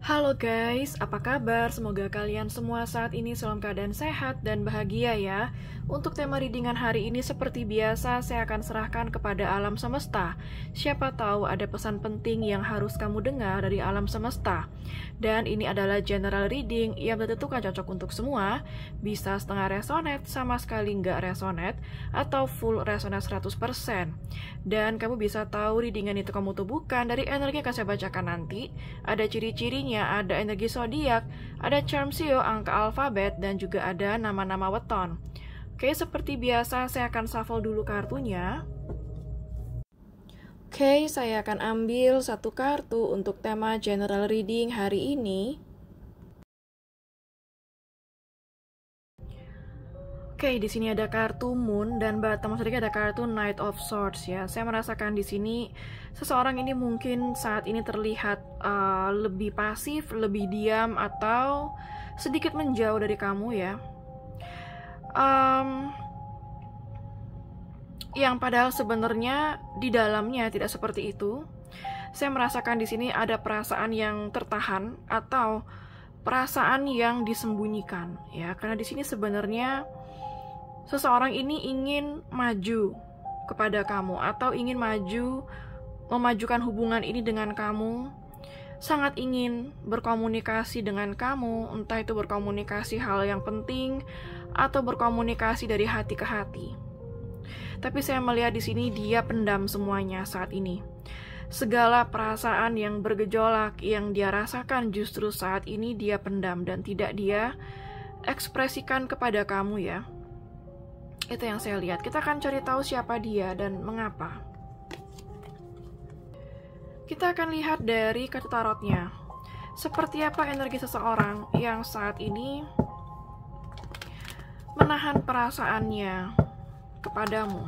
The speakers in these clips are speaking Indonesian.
Halo guys, apa kabar? Semoga kalian semua saat ini dalam keadaan sehat dan bahagia ya. Untuk tema readingan hari ini seperti biasa, saya akan serahkan kepada alam semesta. Siapa tahu ada pesan penting yang harus kamu dengar dari alam semesta. Dan ini adalah general reading yang tentukan cocok untuk semua. Bisa setengah resonate, sama sekali nggak resonate, atau full resonate 100%. Dan kamu bisa tahu readingan itu kamu tuh bukan dari energi yang akan saya bacakan nanti. Ada ciri-cirinya, ada energi zodiak, ada charm sio, angka alfabet, dan juga ada nama-nama weton. Oke, seperti biasa saya akan shuffle dulu kartunya. Oke, saya akan ambil satu kartu untuk tema general reading hari ini. Oke, di sini ada kartu Moon dan bottom sedikit ada kartu Knight of Swords ya. Saya merasakan di sini seseorang ini mungkin saat ini terlihat lebih pasif, lebih diam atau sedikit menjauh dari kamu ya. Yang padahal sebenarnya di dalamnya tidak seperti itu. Saya merasakan di sini ada perasaan yang tertahan atau perasaan yang disembunyikan ya. Karena di sini sebenarnya seseorang ini ingin maju kepada kamu atau ingin memajukan hubungan ini dengan kamu, sangat ingin berkomunikasi dengan kamu, entah itu berkomunikasi hal yang penting atau berkomunikasi dari hati ke hati. Tapi saya melihat di sini dia pendam semuanya saat ini. Segala perasaan yang bergejolak yang dia rasakan justru saat ini dia pendam dan tidak dia ekspresikan kepada kamu ya. Itu yang saya lihat. Kita akan cari tahu siapa dia dan mengapa. Kita akan lihat dari kartu tarotnya. Seperti apa energi seseorang yang saat ini menahan perasaannya kepadamu.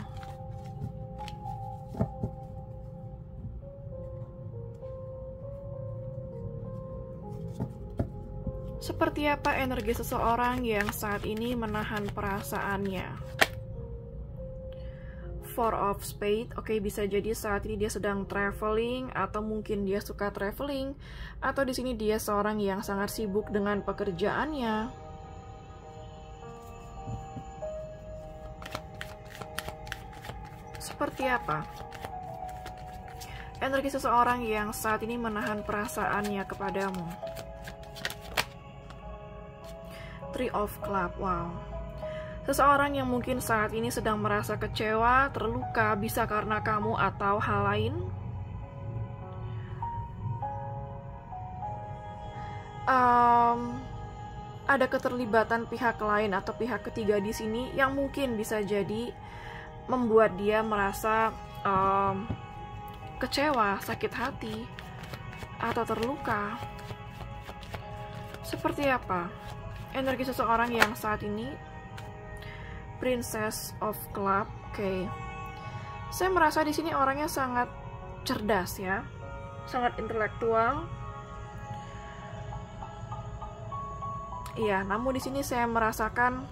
Seperti apa energi seseorang yang saat ini menahan perasaannya. Four of Spades, oke, bisa jadi saat ini dia sedang traveling atau mungkin dia suka traveling atau di sini dia seorang yang sangat sibuk dengan pekerjaannya. Seperti apa energi seseorang yang saat ini menahan perasaannya kepadamu? Three of Clubs, wow. Seseorang yang mungkin saat ini sedang merasa kecewa, terluka, bisa karena kamu atau hal lain. Ada keterlibatan pihak lain atau pihak ketiga di sini yang mungkin bisa jadi membuat dia merasa kecewa, sakit hati, atau terluka. Seperti apa energi seseorang yang saat ini? Princess of Clubs, oke. Saya merasa di sini orangnya sangat cerdas ya, sangat intelektual. Iya, namun di sini saya merasakan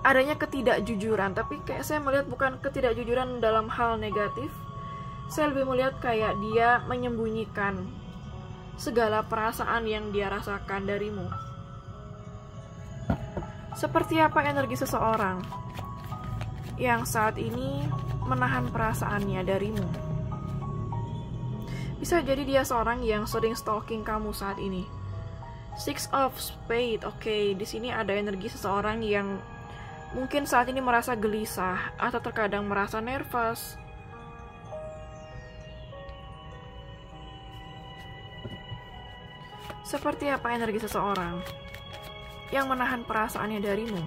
adanya ketidakjujuran, tapi kayak saya melihat bukan ketidakjujuran dalam hal negatif. Saya lebih melihat kayak dia menyembunyikan segala perasaan yang dia rasakan darimu. Seperti apa energi seseorang yang saat ini menahan perasaannya darimu? Bisa jadi dia seorang yang sering stalking kamu saat ini. Six of Spades, oke, di sini ada energi seseorang yang mungkin saat ini merasa gelisah atau terkadang merasa nervous. Seperti apa energi seseorang yang menahan perasaannya darimu?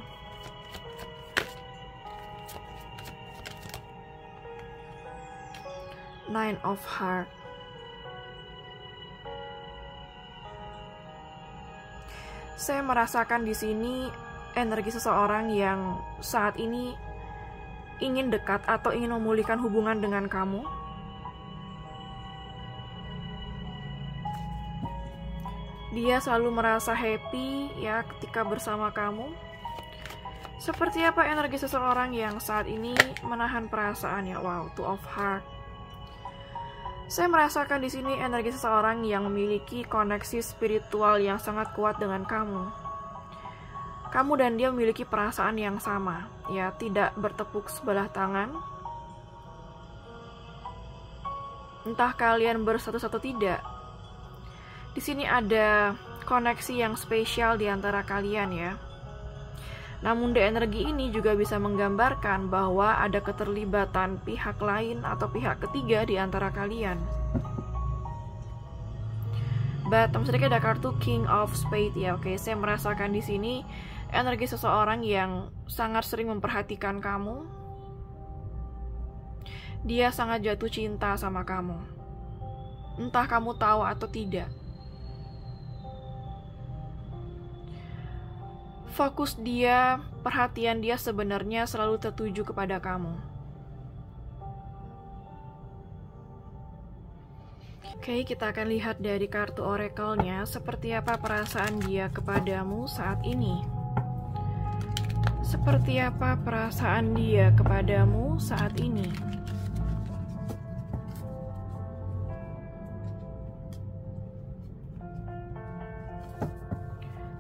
Nine of Hearts. Saya merasakan di sini energi seseorang yang saat ini ingin dekat atau ingin memulihkan hubungan dengan kamu. Dia selalu merasa happy ya ketika bersama kamu. Seperti apa energi seseorang yang saat ini menahan perasaannya? Wow, Two of Hearts. Saya merasakan di sini energi seseorang yang memiliki koneksi spiritual yang sangat kuat dengan kamu. Kamu dan dia memiliki perasaan yang sama, ya, tidak bertepuk sebelah tangan. Entah kalian bersatu atau tidak. Di sini ada koneksi yang spesial di antara kalian, ya. Namun energi ini juga bisa menggambarkan bahwa ada keterlibatan pihak lain atau pihak ketiga di antara kalian. Bottom sedikit ada kartu King of Spades, ya. Oke, saya merasakan di sini energi seseorang yang sangat sering memperhatikan kamu. Dia sangat jatuh cinta sama kamu. Entah kamu tahu atau tidak. Fokus dia, perhatian dia sebenarnya selalu tertuju kepada kamu. Oke, kita akan lihat dari kartu oracle-nya seperti apa perasaan dia kepadamu saat ini. Seperti apa perasaan dia kepadamu saat ini.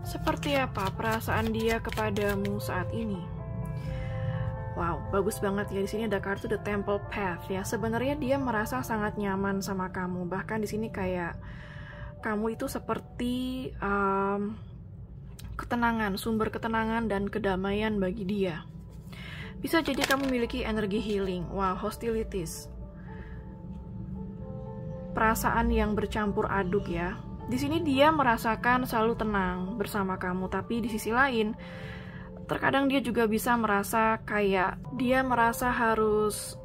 Seperti apa perasaan dia kepadamu saat ini? Wow, bagus banget ya. Di sini ada kartu The Temple Path, ya. Sebenarnya dia merasa sangat nyaman sama kamu. Bahkan di sini kayak kamu itu seperti ketenangan, sumber ketenangan dan kedamaian bagi dia. Bisa jadi kamu memiliki energi healing. Wow, hostilities. Perasaan yang bercampur aduk, ya. Di sini dia merasakan selalu tenang bersama kamu, tapi di sisi lain, terkadang dia juga bisa merasa kayak dia merasa harus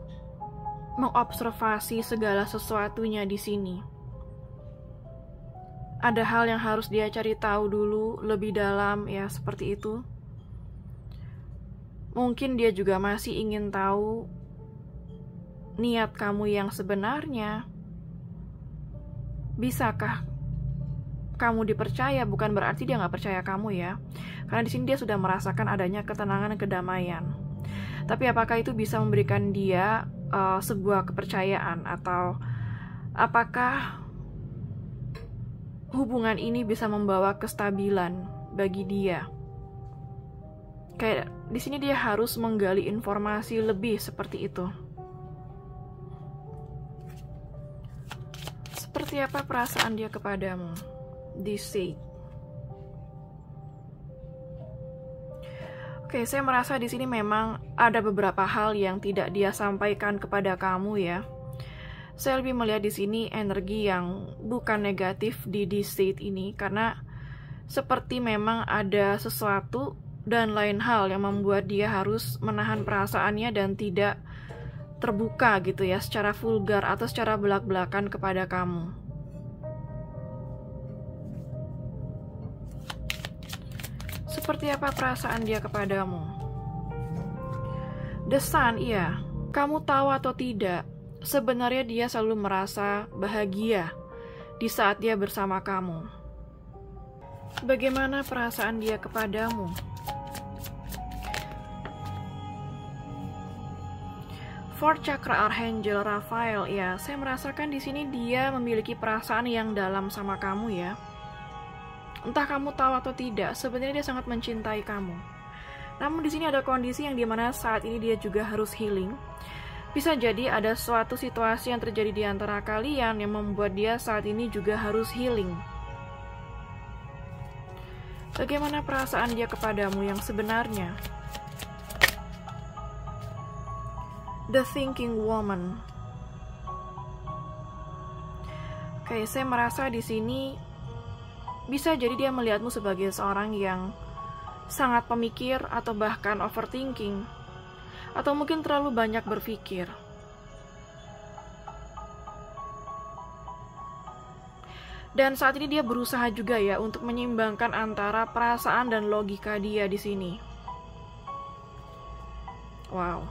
mengobservasi segala sesuatunya di sini. Ada hal yang harus dia cari tahu dulu lebih dalam, ya, seperti itu. Mungkin dia juga masih ingin tahu niat kamu yang sebenarnya. Bisakah kamu dipercaya? Bukan berarti dia nggak percaya kamu, ya, karena di sini dia sudah merasakan adanya ketenangan dan kedamaian. Tapi apakah itu bisa memberikan dia sebuah kepercayaan, atau apakah hubungan ini bisa membawa kestabilan bagi dia? Kayak di sini dia harus menggali informasi lebih seperti itu. Seperti apa perasaan dia kepadamu? Deceit. Oke, saya merasa di sini memang ada beberapa hal yang tidak dia sampaikan kepada kamu, ya. Saya lebih melihat di sini energi yang bukan negatif di deceit ini, karena seperti memang ada sesuatu dan lain hal yang membuat dia harus menahan perasaannya dan tidak terbuka gitu, ya, secara vulgar atau secara belak-belakan kepada kamu. Seperti apa perasaan dia kepadamu? The Sun, iya. Kamu tahu atau tidak, sebenarnya dia selalu merasa bahagia di saat dia bersama kamu. Bagaimana perasaan dia kepadamu? Fourth Chakra Archangel Raphael, ya. Saya merasakan di sini dia memiliki perasaan yang dalam sama kamu, ya. Entah kamu tahu atau tidak, sebenarnya dia sangat mencintai kamu. Namun di sini ada kondisi yang dimana saat ini dia juga harus healing. Bisa jadi ada suatu situasi yang terjadi di antara kalian yang membuat dia saat ini juga harus healing. Bagaimana perasaan dia kepadamu yang sebenarnya? The Thinking Woman. Oke, saya merasa di sini bisa jadi dia melihatmu sebagai seorang yang sangat pemikir atau bahkan overthinking, atau mungkin terlalu banyak berpikir. Dan saat ini dia berusaha juga, ya, untuk menyeimbangkan antara perasaan dan logika dia di sini. Wow.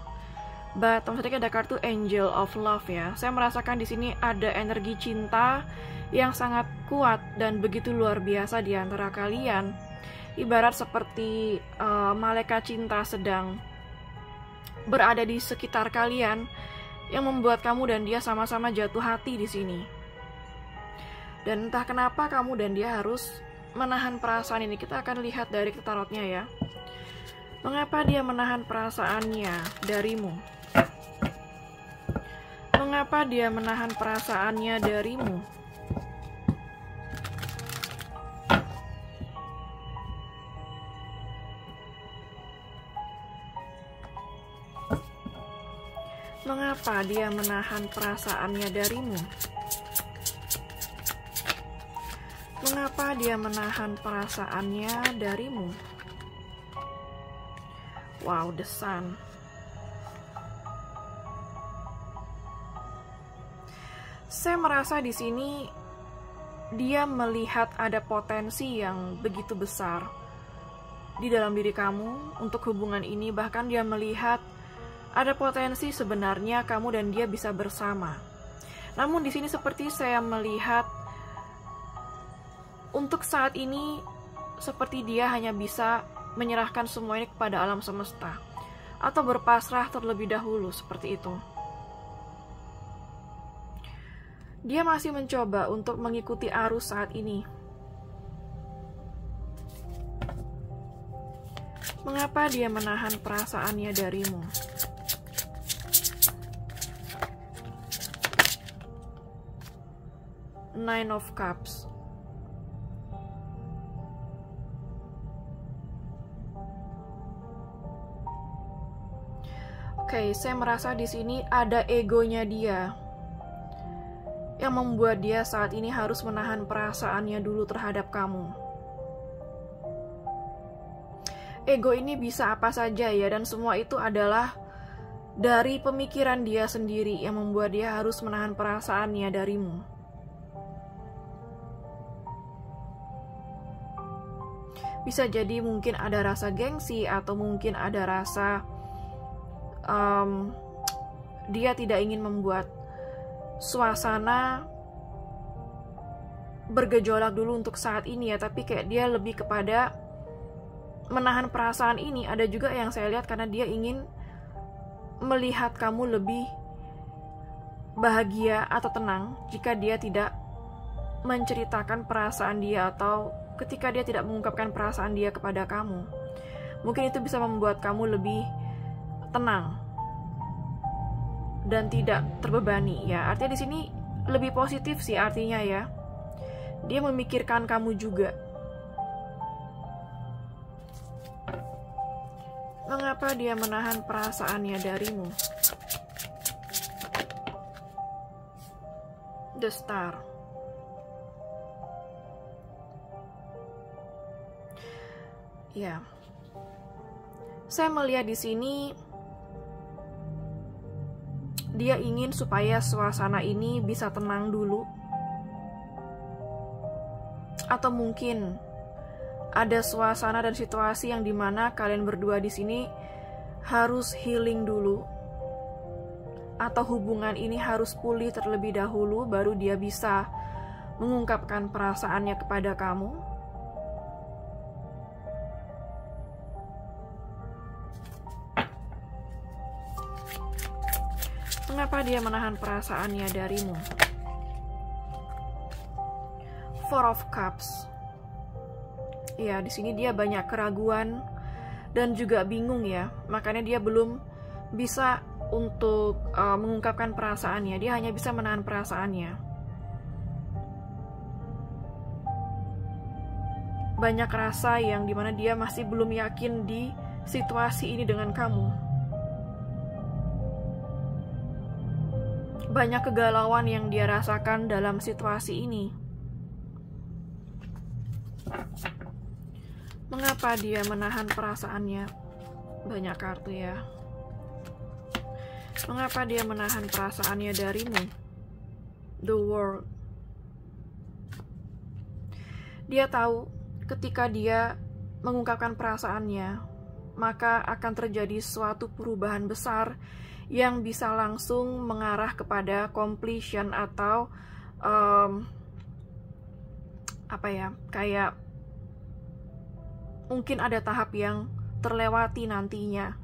Bottom sedikit ada kartu Angel of Love, ya. Saya merasakan di sini ada energi cinta yang sangat kuat dan begitu luar biasa di antara kalian. Ibarat seperti malaikat cinta sedang berada di sekitar kalian yang membuat kamu dan dia sama-sama jatuh hati di sini. Dan entah kenapa kamu dan dia harus menahan perasaan ini. Kita akan lihat dari tarotnya ya. Mengapa dia menahan perasaannya darimu? Mengapa dia menahan perasaannya darimu? Mengapa dia menahan perasaannya darimu? Mengapa dia menahan perasaannya darimu? Wow, the sun. Saya merasa di sini dia melihat ada potensi yang begitu besar di dalam diri kamu untuk hubungan ini. Bahkan dia melihat ada potensi sebenarnya kamu dan dia bisa bersama. Namun di sini seperti saya melihat untuk saat ini seperti dia hanya bisa menyerahkan semua ini kepada alam semesta atau berpasrah terlebih dahulu seperti itu. Dia masih mencoba untuk mengikuti arus saat ini. Mengapa dia menahan perasaannya darimu? Nine of Cups. Oke, saya merasa di sini ada egonya dia yang membuat dia saat ini harus menahan perasaannya dulu terhadap kamu. Ego ini bisa apa saja ya, dan semua itu adalah dari pemikiran dia sendiri yang membuat dia harus menahan perasaannya darimu. Bisa jadi mungkin ada rasa gengsi atau mungkin ada rasa dia tidak ingin membuat suasana bergejolak dulu untuk saat ini ya, tapi kayak dia lebih kepada menahan perasaan ini. Ada juga yang saya lihat karena dia ingin melihat kamu lebih bahagia atau tenang jika dia tidak menceritakan perasaan dia atau ketika dia tidak mengungkapkan perasaan dia kepada kamu. Mungkin itu bisa membuat kamu lebih tenang dan tidak terbebani ya. Artinya di sini lebih positif sih artinya ya. Dia memikirkan kamu juga. Mengapa dia menahan perasaannya darimu? The Star. Ya. Saya melihat di sini dia ingin supaya suasana ini bisa tenang dulu. Atau mungkin ada suasana dan situasi yang dimana kalian berdua di sini harus healing dulu. Atau hubungan ini harus pulih terlebih dahulu baru dia bisa mengungkapkan perasaannya kepada kamu. Mengapa dia menahan perasaannya darimu? Four of Cups. Ya, di sini dia banyak keraguan dan juga bingung ya. Makanya dia belum bisa untuk mengungkapkan perasaannya. Dia hanya bisa menahan perasaannya. Banyak rasa yang dimana dia masih belum yakin di situasi ini dengan kamu. Banyak kegalauan yang dia rasakan dalam situasi ini. Mengapa dia menahan perasaannya? Banyak kartu ya. Mengapa dia menahan perasaannya darimu? The World. Dia tahu ketika dia mengungkapkan perasaannya, maka akan terjadi suatu perubahan besar yang bisa langsung mengarah kepada completion atau kayak mungkin ada tahap yang terlewati nantinya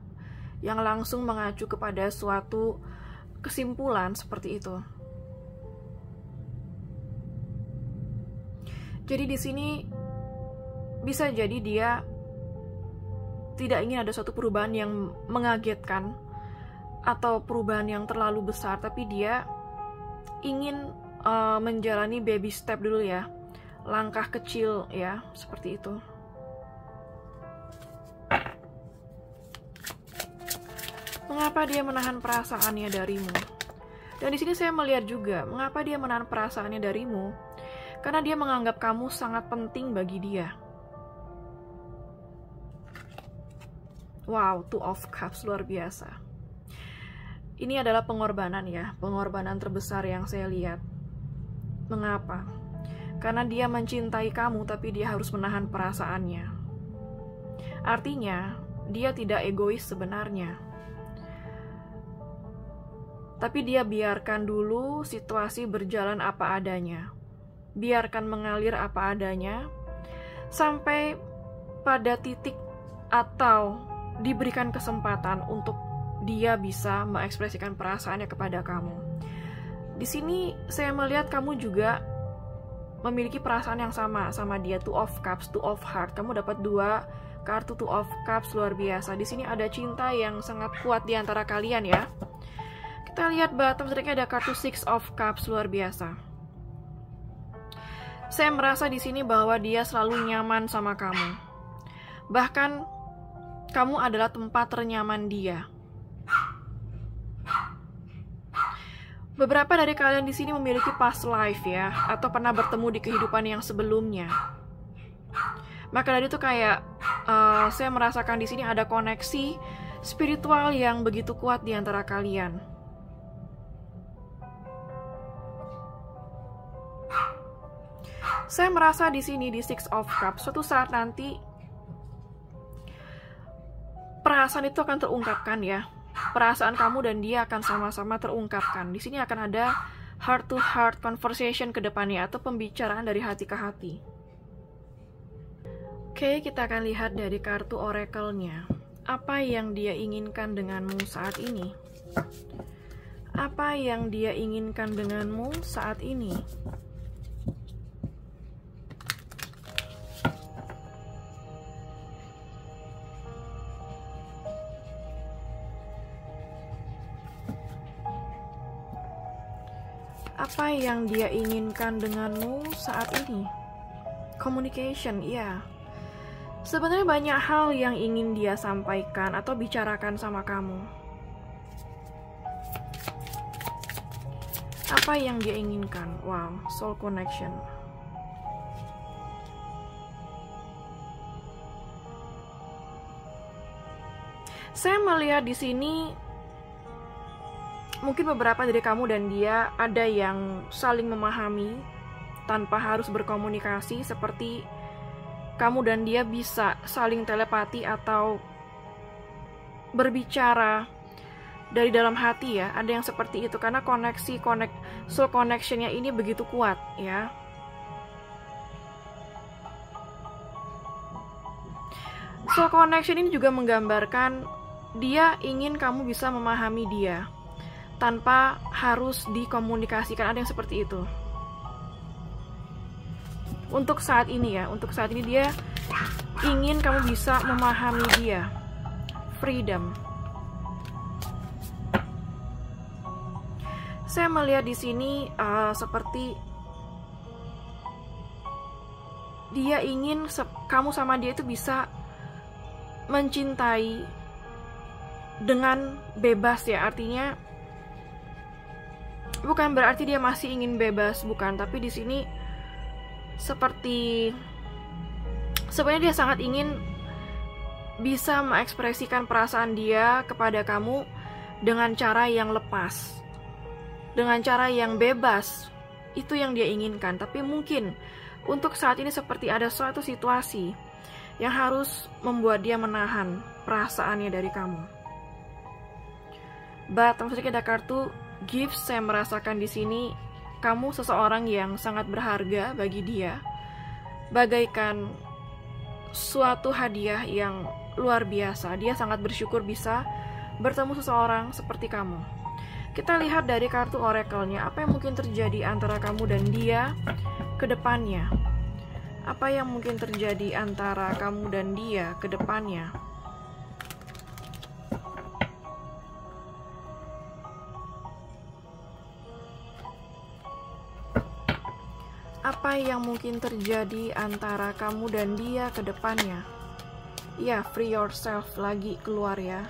yang langsung mengacu kepada suatu kesimpulan seperti itu. Jadi di sini bisa jadi dia tidak ingin ada suatu perubahan yang mengagetkan atau perubahan yang terlalu besar, tapi dia ingin menjalani baby step dulu ya, langkah kecil ya, seperti itu. Mengapa dia menahan perasaannya darimu? Dan di sini saya melihat juga mengapa dia menahan perasaannya darimu, karena dia menganggap kamu sangat penting bagi dia. Wow, Two of Cups, luar biasa. Ini adalah pengorbanan ya, pengorbanan terbesar yang saya lihat. Mengapa? Karena dia mencintai kamu, tapi dia harus menahan perasaannya. Artinya, dia tidak egois sebenarnya. Tapi dia biarkan dulu situasi berjalan apa adanya. Biarkan mengalir apa adanya, sampai pada titik atau diberikan kesempatan untuk dia bisa mengekspresikan perasaannya kepada kamu. Di sini saya melihat kamu juga memiliki perasaan yang sama dia. Two of Cups, Two of Heart. Kamu dapat 2 kartu Two of Cups, luar biasa. Di sini ada cinta yang sangat kuat di antara kalian ya. Kita lihat bottom sedikit, ada kartu Six of Cups, luar biasa. Saya merasa di sini bahwa dia selalu nyaman sama kamu. Bahkan kamu adalah tempat ternyaman dia. Beberapa dari kalian di sini memiliki past life ya, atau pernah bertemu di kehidupan yang sebelumnya. Maka dari itu kayak saya merasakan di sini ada koneksi spiritual yang begitu kuat di antara kalian. Saya merasa di sini di Six of Cups, suatu saat nanti perasaan itu akan terungkapkan ya. Perasaan kamu dan dia akan sama-sama terungkapkan. Di sini akan ada heart to heart conversation ke depannya, atau pembicaraan dari hati ke hati. Oke, kita akan lihat dari kartu oracle-nya. Apa yang dia inginkan denganmu saat ini? Apa yang dia inginkan denganmu saat ini? Apa yang dia inginkan denganmu saat ini? Communication, ya. Sebenarnya banyak hal yang ingin dia sampaikan atau bicarakan sama kamu. Apa yang dia inginkan? Wow, soul connection. Saya melihat di sini mungkin beberapa dari kamu dan dia ada yang saling memahami tanpa harus berkomunikasi, seperti kamu dan dia bisa saling telepati atau berbicara dari dalam hati ya. Ada yang seperti itu karena soul connection-nya ini begitu kuat ya. Soul connection ini juga menggambarkan dia ingin kamu bisa memahami dia tanpa harus dikomunikasikan. Ada yang seperti itu. Untuk saat ini ya, untuk saat ini dia ingin kamu bisa memahami dia. Freedom. Saya melihat di sini seperti dia ingin kamu sama dia itu bisa mencintai dengan bebas ya. Artinya bukan berarti dia masih ingin bebas, bukan, tapi di sini seperti sebenarnya dia sangat ingin bisa mengekspresikan perasaan dia kepada kamu dengan cara yang lepas, dengan cara yang bebas. Itu yang dia inginkan. Tapi mungkin untuk saat ini seperti ada suatu situasi yang harus membuat dia menahan perasaannya dari kamu. Bottom sedikit ada kartu gifts. Saya merasakan di sini kamu seseorang yang sangat berharga bagi dia, bagaikan suatu hadiah yang luar biasa. Dia sangat bersyukur bisa bertemu seseorang seperti kamu. Kita lihat dari kartu oracle-nya, apa yang mungkin terjadi antara kamu dan dia ke depannya. Apa yang mungkin terjadi antara kamu dan dia ke depannya. Apa yang mungkin terjadi antara kamu dan dia ke depannya. Ya, free yourself lagi keluar ya.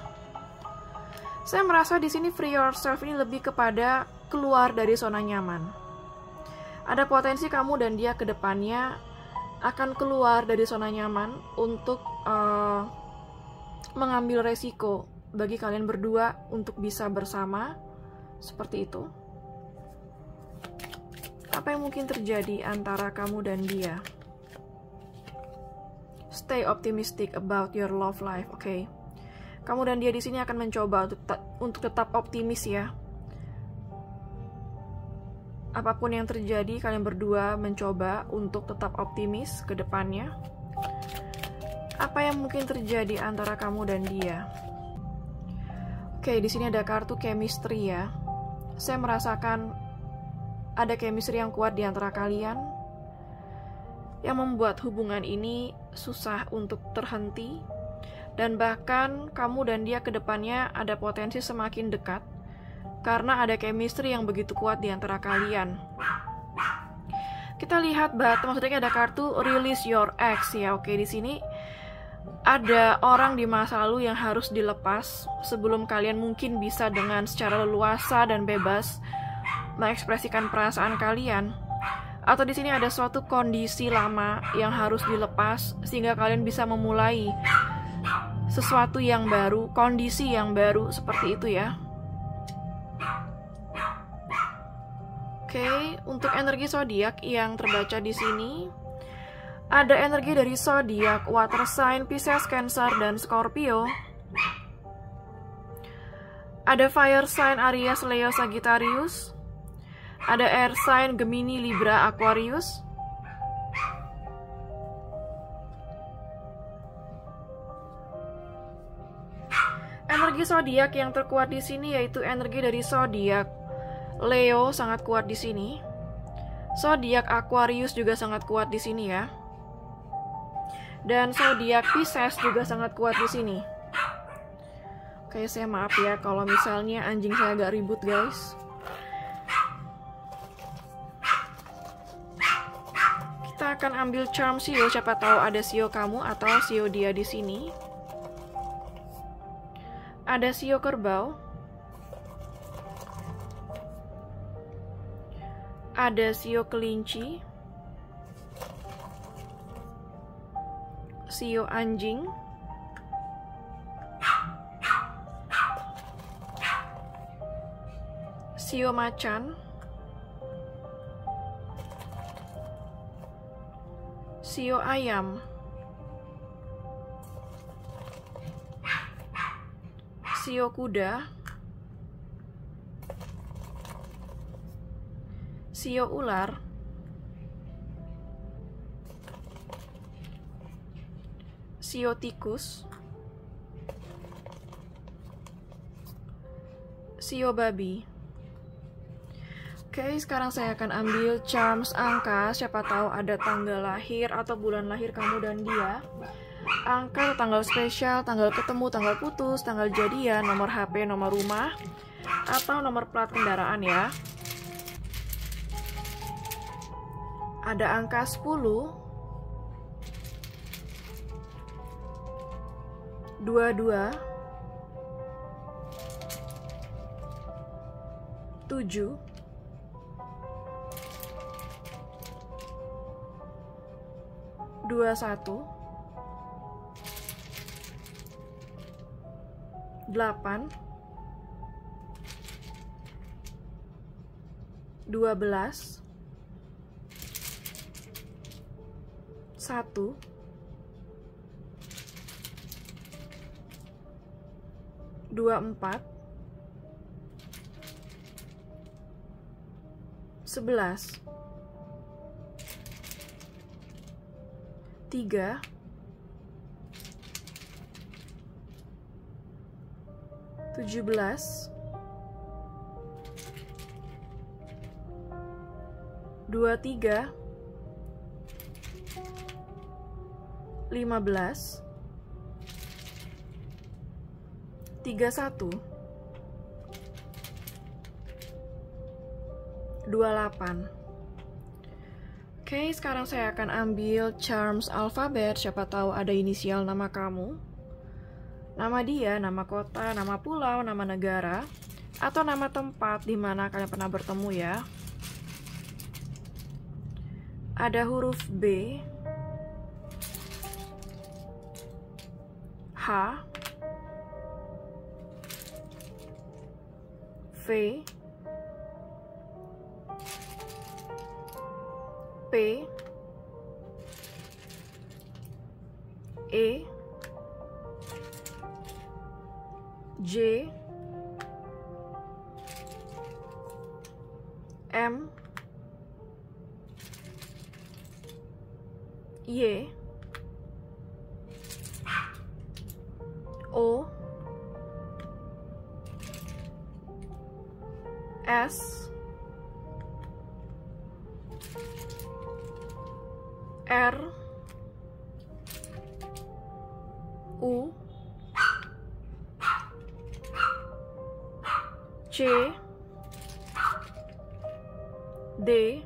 Saya merasa di sini free yourself ini lebih kepada keluar dari zona nyaman. Ada potensi kamu dan dia ke depannya akan keluar dari zona nyaman untuk mengambil resiko bagi kalian berdua untuk bisa bersama. Seperti itu. Apa yang mungkin terjadi antara kamu dan dia? Stay optimistic about your love life, oke? Kamu dan dia di sini akan mencoba untuk tetap optimis ya. Apapun yang terjadi, kalian berdua mencoba untuk tetap optimis ke depannya. Apa yang mungkin terjadi antara kamu dan dia? Oke, di sini ada kartu chemistry ya. Saya merasakan ada chemistry yang kuat di antara kalian, yang membuat hubungan ini susah untuk terhenti. Dan bahkan kamu dan dia ke depannya ada potensi semakin dekat karena ada chemistry yang begitu kuat di antara kalian. Kita lihat maksudnya ada kartu release your ex ya. Oke, di sini ada orang di masa lalu yang harus dilepas sebelum kalian mungkin bisa dengan secara leluasa dan bebas mengekspresikan perasaan kalian. Atau di sini ada suatu kondisi lama yang harus dilepas sehingga kalian bisa memulai sesuatu yang baru, kondisi yang baru, seperti itu ya. Oke, untuk energi zodiak yang terbaca di sini ada energi dari zodiak water sign Pisces, Cancer, dan Scorpio. Ada fire sign Aries, Leo, Sagittarius. Ada air sign Gemini, Libra, Aquarius. Energi zodiak yang terkuat di sini yaitu energi dari zodiak Leo, sangat kuat di sini. Zodiak Aquarius juga sangat kuat di sini ya. Dan zodiak Pisces juga sangat kuat di sini. Oke, saya maaf ya kalau misalnya anjing saya agak ribut, guys. Kita akan ambil charm Sio, siapa tahu ada Sio kamu atau Sio dia di sini. Ada Sio kerbau. Ada Sio kelinci. Sio anjing. Sio macan. Sio ayam. Sio kuda. Sio ular. Sio tikus. Sio babi. Oke, sekarang saya akan ambil charms angka, siapa tahu ada tanggal lahir atau bulan lahir kamu dan dia. Angka, tanggal spesial, tanggal ketemu, tanggal putus, tanggal jadian, nomor HP, nomor rumah, atau nomor plat kendaraan ya. Ada angka 10, 22, 7, 21, 8, 12, 1, 24, 11, 3, 17, 23, 15, 31, 28. Oke, sekarang saya akan ambil charms alfabet, siapa tahu ada inisial nama kamu, nama dia, nama kota, nama pulau, nama negara, atau nama tempat di mana kalian pernah bertemu ya. Ada huruf B, H, V, P, E, J, M, Y, O, S, R, U, C, D,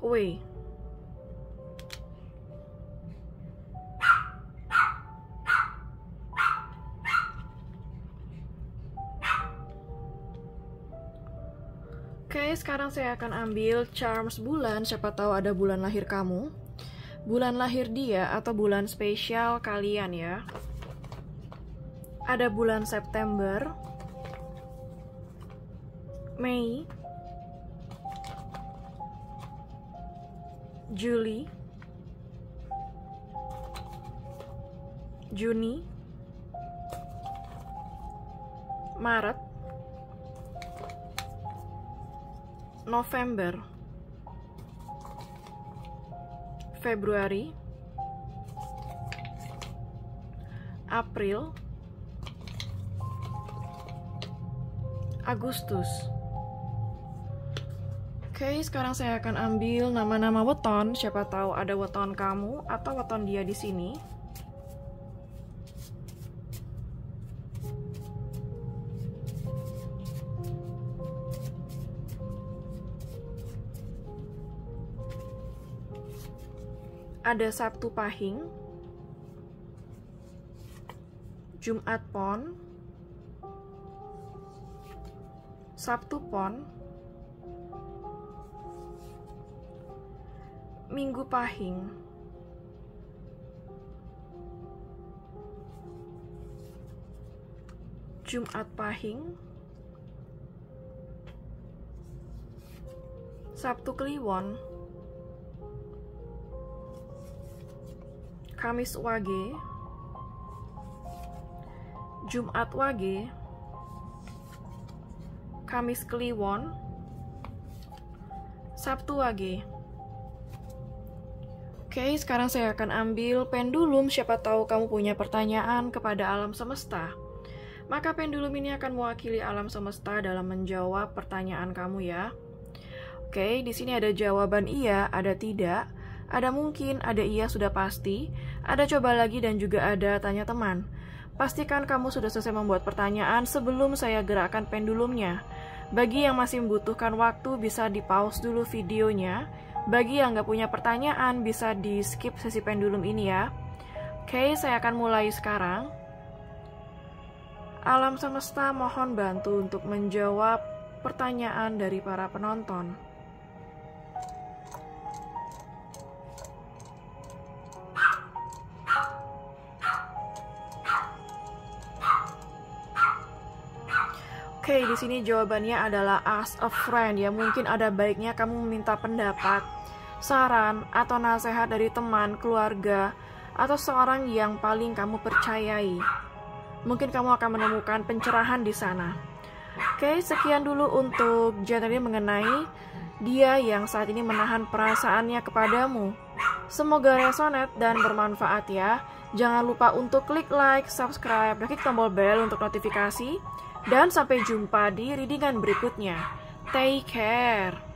W. Oke, sekarang saya akan ambil charms bulan, siapa tahu ada bulan lahir kamu, bulan lahir dia, atau bulan spesial kalian ya. Ada bulan September, Mei, Juli, Juni, Maret, November, Februari, April, Agustus. Oke, sekarang saya akan ambil nama-nama weton, siapa tahu ada weton kamu atau weton dia di sini. Ada Sabtu Pahing, Jumat Pon, Sabtu Pon, Minggu Pahing, Jumat Pahing, Sabtu Kliwon, Kamis Wage, Jumat Wage, Kamis Kliwon, Sabtu Wage. Oke, sekarang saya akan ambil pendulum, siapa tahu kamu punya pertanyaan kepada alam semesta. Maka pendulum ini akan mewakili alam semesta dalam menjawab pertanyaan kamu ya. Oke, di sini ada jawaban iya, ada tidak, ada mungkin, ada iya sudah pasti, ada coba lagi, dan juga ada tanya teman. Pastikan kamu sudah selesai membuat pertanyaan sebelum saya gerakkan pendulumnya. Bagi yang masih membutuhkan waktu, bisa di-pause dulu videonya. Bagi yang nggak punya pertanyaan, bisa di-skip sesi pendulum ini ya. Oke, saya akan mulai sekarang. Alam semesta mohon bantu untuk menjawab pertanyaan dari para penonton. Oke, di sini jawabannya adalah ask a friend ya. Mungkin ada baiknya kamu meminta pendapat, saran, atau nasihat dari teman, keluarga, atau seorang yang paling kamu percayai. Mungkin kamu akan menemukan pencerahan di sana. Oke, sekian dulu untuk genre mengenai dia yang saat ini menahan perasaannya kepadamu. Semoga resonate dan bermanfaat ya. Jangan lupa untuk klik like, subscribe, dan klik tombol bel untuk notifikasi. Dan sampai jumpa di readingan berikutnya. Take care.